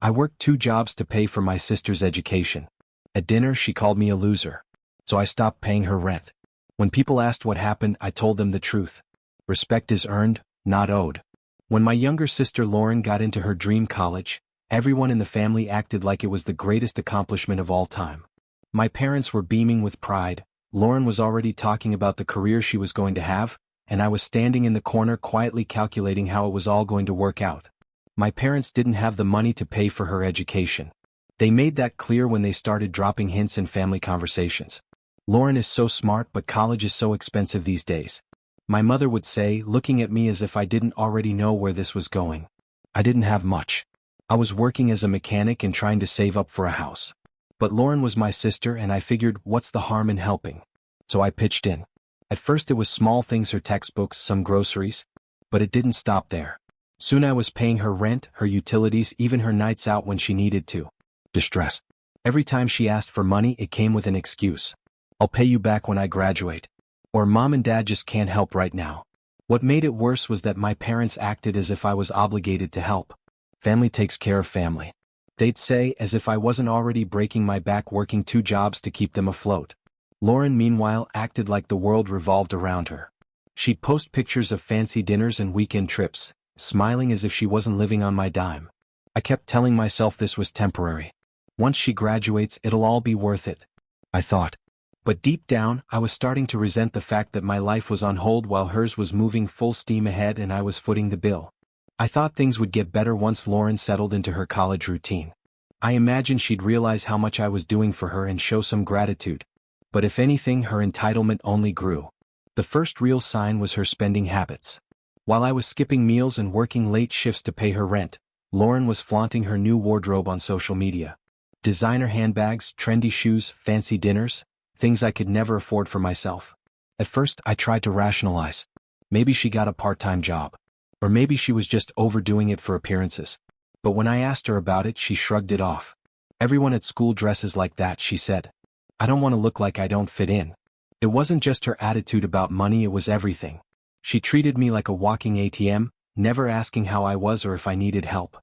I worked 2 jobs to pay for my sister's education. At dinner, she called me a loser. So I stopped paying her rent. When people asked what happened, I told them the truth. Respect is earned, not owed. When my younger sister Lauren got into her dream college, everyone in the family acted like it was the greatest accomplishment of all time. My parents were beaming with pride. Lauren was already talking about the career she was going to have, and I was standing in the corner quietly calculating how it was all going to work out. My parents didn't have the money to pay for her education. They made that clear when they started dropping hints in family conversations. Lauren is so smart, but college is so expensive these days. My mother would say, looking at me as if I didn't already know where this was going. I didn't have much. I was working as a mechanic and trying to save up for a house. But Lauren was my sister, and I figured, what's the harm in helping? So I pitched in. At first it was small things, her textbooks, some groceries. But it didn't stop there. Soon I was paying her rent, her utilities, even her nights out when she needed to. Distress. Every time she asked for money, it came with an excuse. I'll pay you back when I graduate. Or Mom and Dad just can't help right now. What made it worse was that my parents acted as if I was obligated to help. Family takes care of family. They'd say, as if I wasn't already breaking my back working 2 jobs to keep them afloat. Lauren, meanwhile, acted like the world revolved around her. She'd post pictures of fancy dinners and weekend trips, smiling as if she wasn't living on my dime. I kept telling myself this was temporary. Once she graduates, it'll all be worth it, I thought. But deep down, I was starting to resent the fact that my life was on hold while hers was moving full steam ahead and I was footing the bill. I thought things would get better once Lauren settled into her college routine. I imagined she'd realize how much I was doing for her and show some gratitude. But if anything, her entitlement only grew. The first real sign was her spending habits. While I was skipping meals and working late shifts to pay her rent, Lauren was flaunting her new wardrobe on social media. Designer handbags, trendy shoes, fancy dinners, things I could never afford for myself. At first, I tried to rationalize. Maybe she got a part-time job. Or maybe she was just overdoing it for appearances. But when I asked her about it, she shrugged it off. Everyone at school dresses like that, she said. I don't want to look like I don't fit in. It wasn't just her attitude about money, it was everything. She treated me like a walking ATM, never asking how I was or if I needed help.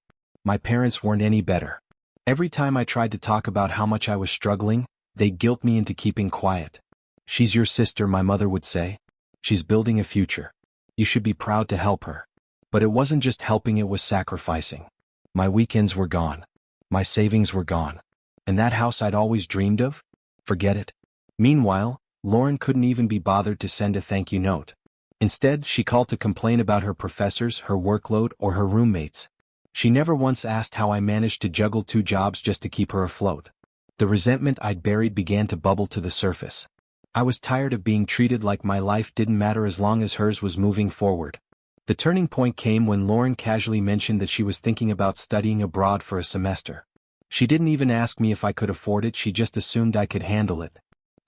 My parents weren't any better. Every time I tried to talk about how much I was struggling, they'd guilt me into keeping quiet. She's your sister, my mother would say. She's building a future. You should be proud to help her. But it wasn't just helping, it was sacrificing. My weekends were gone. My savings were gone. And that house I'd always dreamed of? Forget it. Meanwhile, Lauren couldn't even be bothered to send a thank you note. Instead, she called to complain about her professors, her workload, or her roommates. She never once asked how I managed to juggle 2 jobs just to keep her afloat. The resentment I'd buried began to bubble to the surface. I was tired of being treated like my life didn't matter as long as hers was moving forward. The turning point came when Lauren casually mentioned that she was thinking about studying abroad for a semester. She didn't even ask me if I could afford it, she just assumed I could handle it.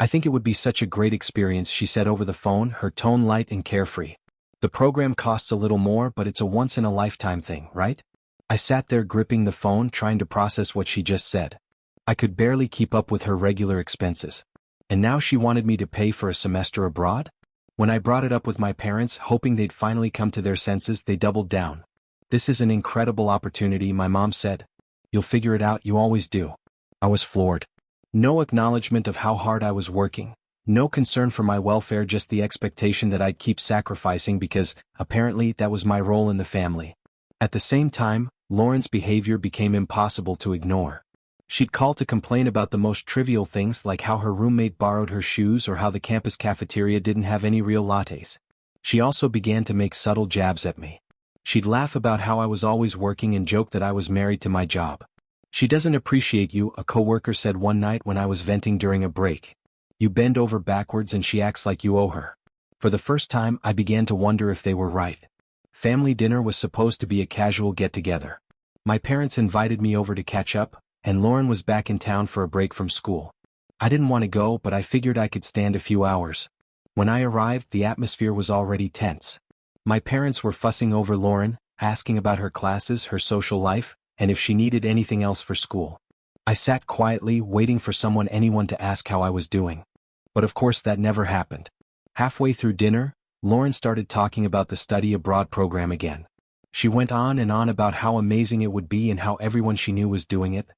I think it would be such a great experience, she said over the phone, her tone light and carefree. The program costs a little more, but it's a once-in-a-lifetime thing, right? I sat there gripping the phone, trying to process what she just said. I could barely keep up with her regular expenses. And now she wanted me to pay for a semester abroad? When I brought it up with my parents, hoping they'd finally come to their senses, they doubled down. This is an incredible opportunity, my mom said. You'll figure it out, you always do. I was floored. No acknowledgement of how hard I was working. No concern for my welfare, just the expectation that I'd keep sacrificing because, apparently, that was my role in the family. At the same time, Lauren's behavior became impossible to ignore. She'd call to complain about the most trivial things like how her roommate borrowed her shoes or how the campus cafeteria didn't have any real lattes. She also began to make subtle jabs at me. She'd laugh about how I was always working and joke that I was married to my job. She doesn't appreciate you, a coworker said one night when I was venting during a break. You bend over backwards and she acts like you owe her. For the first time, I began to wonder if they were right. Family dinner was supposed to be a casual get-together. My parents invited me over to catch up, and Lauren was back in town for a break from school. I didn't want to go, but I figured I could stand a few hours. When I arrived, the atmosphere was already tense. My parents were fussing over Lauren, asking about her classes, her social life, and if she needed anything else for school. I sat quietly, waiting for anyone to ask how I was doing. But of course that never happened. Halfway through dinner, Lauren started talking about the study abroad program again. She went on and on about how amazing it would be and how everyone she knew was doing it.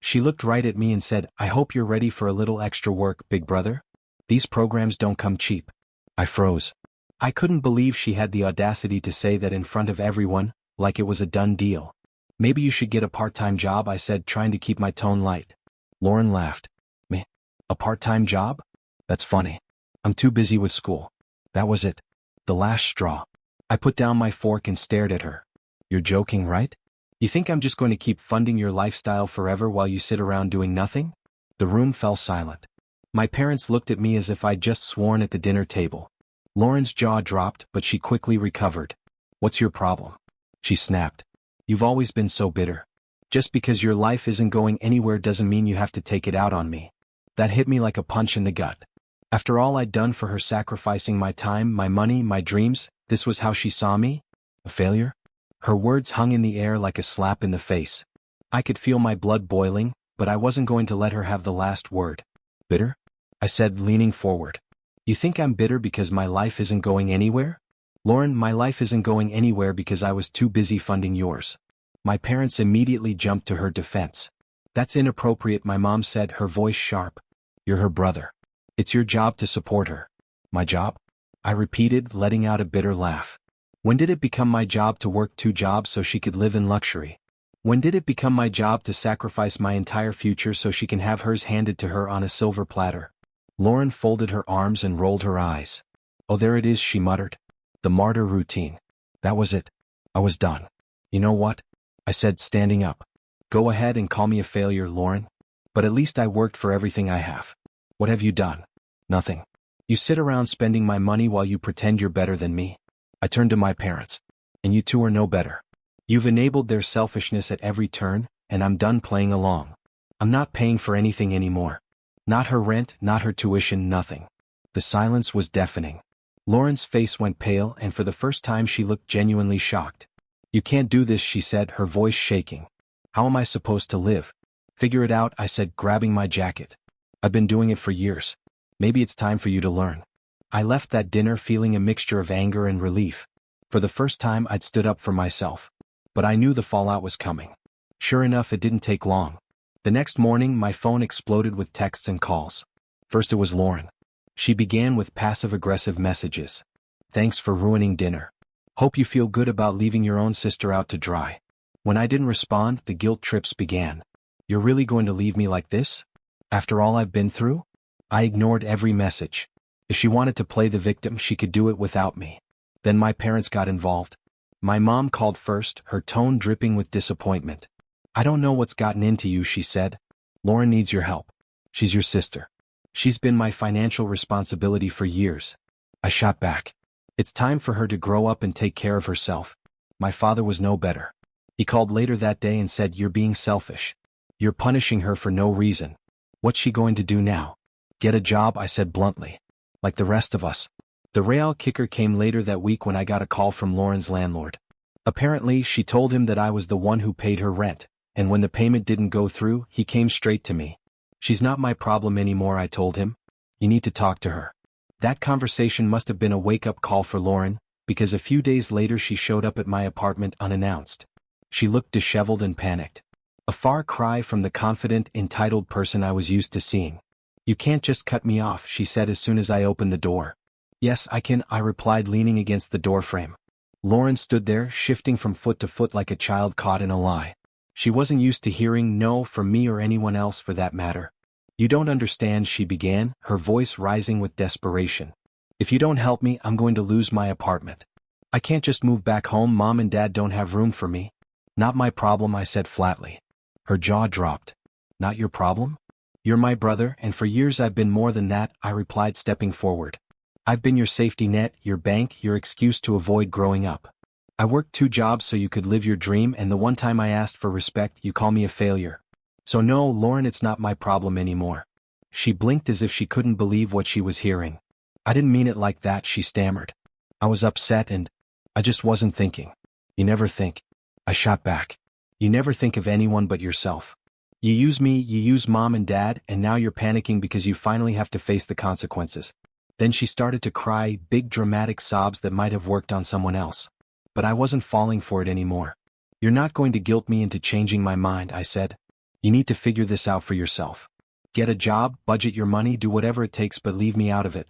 She looked right at me and said, "I hope you're ready for a little extra work, big brother. These programs don't come cheap." I froze. I couldn't believe she had the audacity to say that in front of everyone, like it was a done deal. "Maybe you should get a part-time job," I said, trying to keep my tone light. Lauren laughed. "Me? A part-time job? That's funny. I'm too busy with school." That was it. The last straw. I put down my fork and stared at her. "You're joking, right? You think I'm just going to keep funding your lifestyle forever while you sit around doing nothing?" The room fell silent. My parents looked at me as if I'd just sworn at the dinner table. Lauren's jaw dropped, but she quickly recovered. "What's your problem?" she snapped. "You've always been so bitter. Just because your life isn't going anywhere doesn't mean you have to take it out on me." That hit me like a punch in the gut. After all I'd done for her, sacrificing my time, my money, my dreams, this was how she saw me? A failure? Her words hung in the air like a slap in the face. I could feel my blood boiling, but I wasn't going to let her have the last word. "Bitter?" I said, leaning forward. "You think I'm bitter because my life isn't going anywhere?" "Lauren, my life isn't going anywhere because I was too busy funding yours." My parents immediately jumped to her defense. "That's inappropriate," my mom said, her voice sharp. "You're her brother. It's your job to support her." "My job?" I repeated, letting out a bitter laugh. When did it become my job to work 2 jobs so she could live in luxury? When did it become my job to sacrifice my entire future so she can have hers handed to her on a silver platter? Lauren folded her arms and rolled her eyes. "Oh, there it is," she muttered. "The martyr routine." That was it. I was done. "You know what?" I said, standing up. "Go ahead and call me a failure, Lauren. But at least I worked for everything I have." "What have you done?" "Nothing. You sit around spending my money while you pretend you're better than me." I turned to my parents. "And you two are no better. You've enabled their selfishness at every turn, and I'm done playing along. I'm not paying for anything anymore. Not her rent, not her tuition, nothing." The silence was deafening. Lauren's face went pale, and for the first time she looked genuinely shocked. "You can't do this," she said, her voice shaking. "How am I supposed to live?" "Figure it out," I said, grabbing my jacket. "I've been doing it for years. Maybe it's time for you to learn." I left that dinner feeling a mixture of anger and relief. For the first time I'd stood up for myself. But I knew the fallout was coming. Sure enough, it didn't take long. The next morning my phone exploded with texts and calls. First it was Lauren. She began with passive-aggressive messages. "Thanks for ruining dinner. Hope you feel good about leaving your own sister out to dry." When I didn't respond, the guilt trips began. "You're really going to leave me like this? After all I've been through?" I ignored every message. If she wanted to play the victim, she could do it without me. Then my parents got involved. My mom called first, her tone dripping with disappointment. "I don't know what's gotten into you," she said. "Lauren needs your help. She's your sister. She's been my financial responsibility for years." I shot back. "It's time for her to grow up and take care of herself." My father was no better. He called later that day and said, "You're being selfish. You're punishing her for no reason. What's she going to do now?" "Get a job," I said bluntly. "Like the rest of us." The real kicker came later that week when I got a call from Lauren's landlord. Apparently, she told him that I was the one who paid her rent, and when the payment didn't go through, he came straight to me. "She's not my problem anymore," I told him. "You need to talk to her." That conversation must have been a wake-up call for Lauren, because a few days later she showed up at my apartment unannounced. She looked disheveled and panicked. A far cry from the confident, entitled person I was used to seeing. "You can't just cut me off," she said as soon as I opened the door. "Yes, I can," I replied, leaning against the doorframe. Lauren stood there, shifting from foot to foot like a child caught in a lie. She wasn't used to hearing no from me or anyone else for that matter. "You don't understand," she began, her voice rising with desperation. "If you don't help me, I'm going to lose my apartment. I can't just move back home. Mom and Dad don't have room for me." "Not my problem," I said flatly. Her jaw dropped. "Not your problem? You're my brother, and for years I've been more than that," I replied, stepping forward. "I've been your safety net, your bank, your excuse to avoid growing up. I worked 2 jobs so you could live your dream, and the one time I asked for respect, you call me a failure. So no, Lauren, it's not my problem anymore." She blinked as if she couldn't believe what she was hearing. "I didn't mean it like that," she stammered. "I was upset and I just wasn't thinking." "You never think." I shot back. "You never think of anyone but yourself. You use me, you use Mom and Dad, and now you're panicking because you finally have to face the consequences." Then she started to cry, big dramatic sobs that might have worked on someone else. But I wasn't falling for it anymore. You're not going to guilt me into changing my mind, I said. You need to figure this out for yourself. Get a job, budget your money, do whatever it takes, but leave me out of it.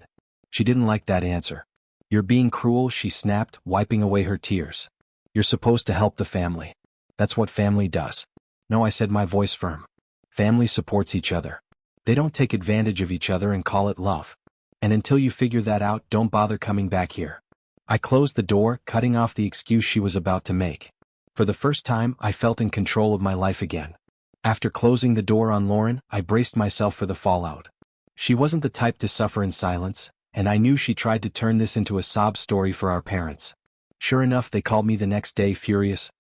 She didn't like that answer. You're being cruel, she snapped, wiping away her tears. You're supposed to help the family. That's what family does. No, I said, my voice firm. Family supports each other. They don't take advantage of each other and call it love. And until you figure that out, don't bother coming back here. I closed the door, cutting off the excuse she was about to make. For the first time, I felt in control of my life again. After closing the door on Lauren, I braced myself for the fallout. She wasn't the type to suffer in silence, and I knew she tried to turn this into a sob story for our parents. Sure enough, they called me the next day, furious.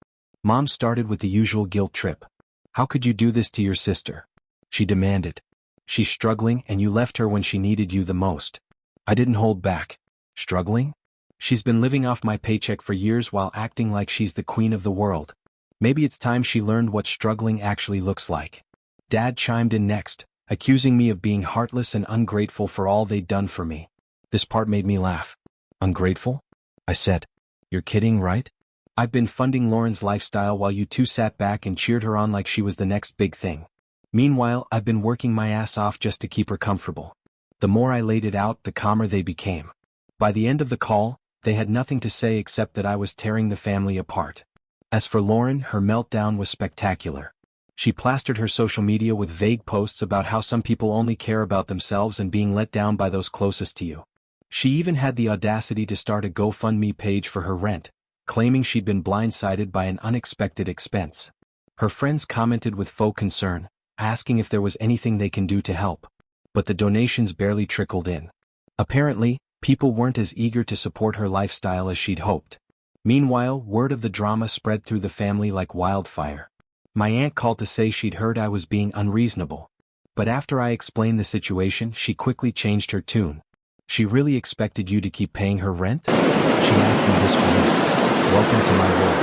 Mom started with the usual guilt trip. How could you do this to your sister? She demanded. She's struggling and you left her when she needed you the most. I didn't hold back. Struggling? She's been living off my paycheck for years while acting like she's the queen of the world. Maybe it's time she learned what struggling actually looks like. Dad chimed in next, accusing me of being heartless and ungrateful for all they'd done for me. This part made me laugh. Ungrateful? I said. You're kidding, right? I've been funding Lauren's lifestyle while you two sat back and cheered her on like she was the next big thing. Meanwhile, I've been working my ass off just to keep her comfortable. The more I laid it out, the calmer they became. By the end of the call, they had nothing to say except that I was tearing the family apart. As for Lauren, her meltdown was spectacular. She plastered her social media with vague posts about how some people only care about themselves and being let down by those closest to you. She even had the audacity to start a GoFundMe page for her rent, claiming she'd been blindsided by an unexpected expense. Her friends commented with faux concern, asking if there was anything they can do to help. But the donations barely trickled in. Apparently, people weren't as eager to support her lifestyle as she'd hoped. Meanwhile, word of the drama spread through the family like wildfire. My aunt called to say she'd heard I was being unreasonable. But after I explained the situation, she quickly changed her tune. She really expected you to keep paying her rent? She asked in disbelief. Welcome to my world,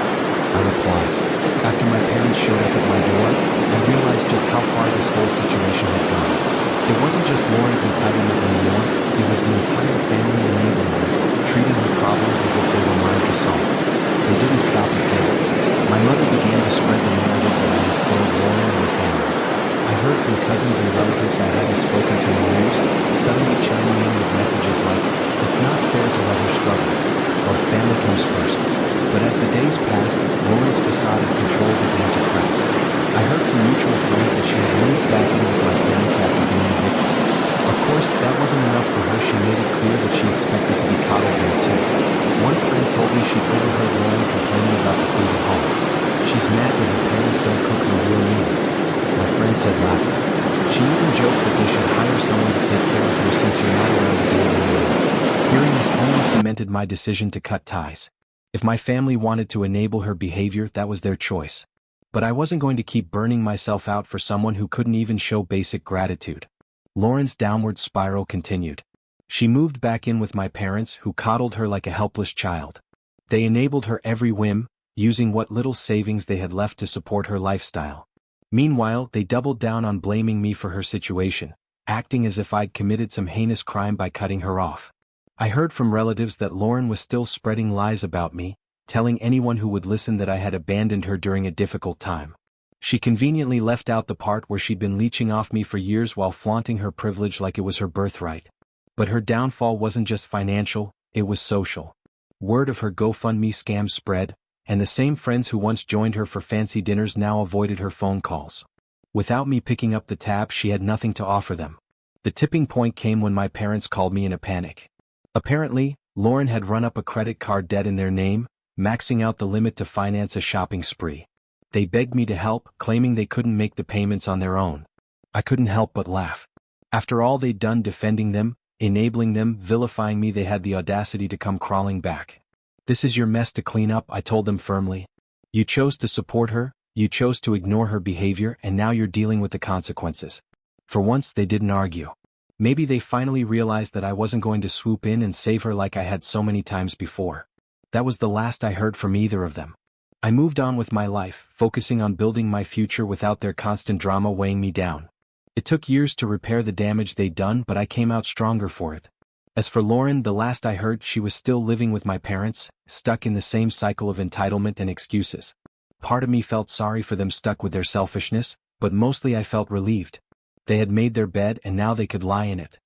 I replied. After my parents showed up at my door, I realized just how far this whole situation had gone. It wasn't just Lauren's entitlement anymore, it was the entire family enabling her, treating her problems as if they were mine to solve. They didn't stop at there. My mother began to spread the narrative that I had killed Lauren and her family. I heard from cousins and relatives I hadn't spoken to in years, suddenly chiming in with messages like, it's not fair to let her struggle, or family comes first. But as the days passed, Lauren's facade of control began to crack. I heard from mutual friends that she had moved back in with my parents after being evicted. Of course, that wasn't enough for her. She made it clear that she expected to be coddled there too. One friend told me she'd overheard Lauren complaining about the food at home. She's mad that her parents don't cook her real meals. My friend said laughing. She even joked that they should hire someone to take care of her since you're not allowed to do it anymore. Hearing this only cemented my decision to cut ties. If my family wanted to enable her behavior, that was their choice. But I wasn't going to keep burning myself out for someone who couldn't even show basic gratitude. Lauren's downward spiral continued. She moved back in with my parents, who coddled her like a helpless child. They enabled her every whim, using what little savings they had left to support her lifestyle. Meanwhile, they doubled down on blaming me for her situation, acting as if I'd committed some heinous crime by cutting her off. I heard from relatives that Lauren was still spreading lies about me, telling anyone who would listen that I had abandoned her during a difficult time. She conveniently left out the part where she'd been leeching off me for years while flaunting her privilege like it was her birthright. But her downfall wasn't just financial, it was social. Word of her GoFundMe scam spread, and the same friends who once joined her for fancy dinners now avoided her phone calls. Without me picking up the tab, she had nothing to offer them. The tipping point came when my parents called me in a panic. Apparently, Lauren had run up a credit card debt in their name, maxing out the limit to finance a shopping spree. They begged me to help, claiming they couldn't make the payments on their own. I couldn't help but laugh. After all they'd done defending them, enabling them, vilifying me, they had the audacity to come crawling back. This is your mess to clean up, I told them firmly. You chose to support her, you chose to ignore her behavior, and now you're dealing with the consequences. For once, they didn't argue. Maybe they finally realized that I wasn't going to swoop in and save her like I had so many times before. That was the last I heard from either of them. I moved on with my life, focusing on building my future without their constant drama weighing me down. It took years to repair the damage they'd done, but I came out stronger for it. As for Lauren, the last I heard, she was still living with my parents, stuck in the same cycle of entitlement and excuses. Part of me felt sorry for them stuck with their selfishness, but mostly I felt relieved. They had made their bed and now they could lie in it.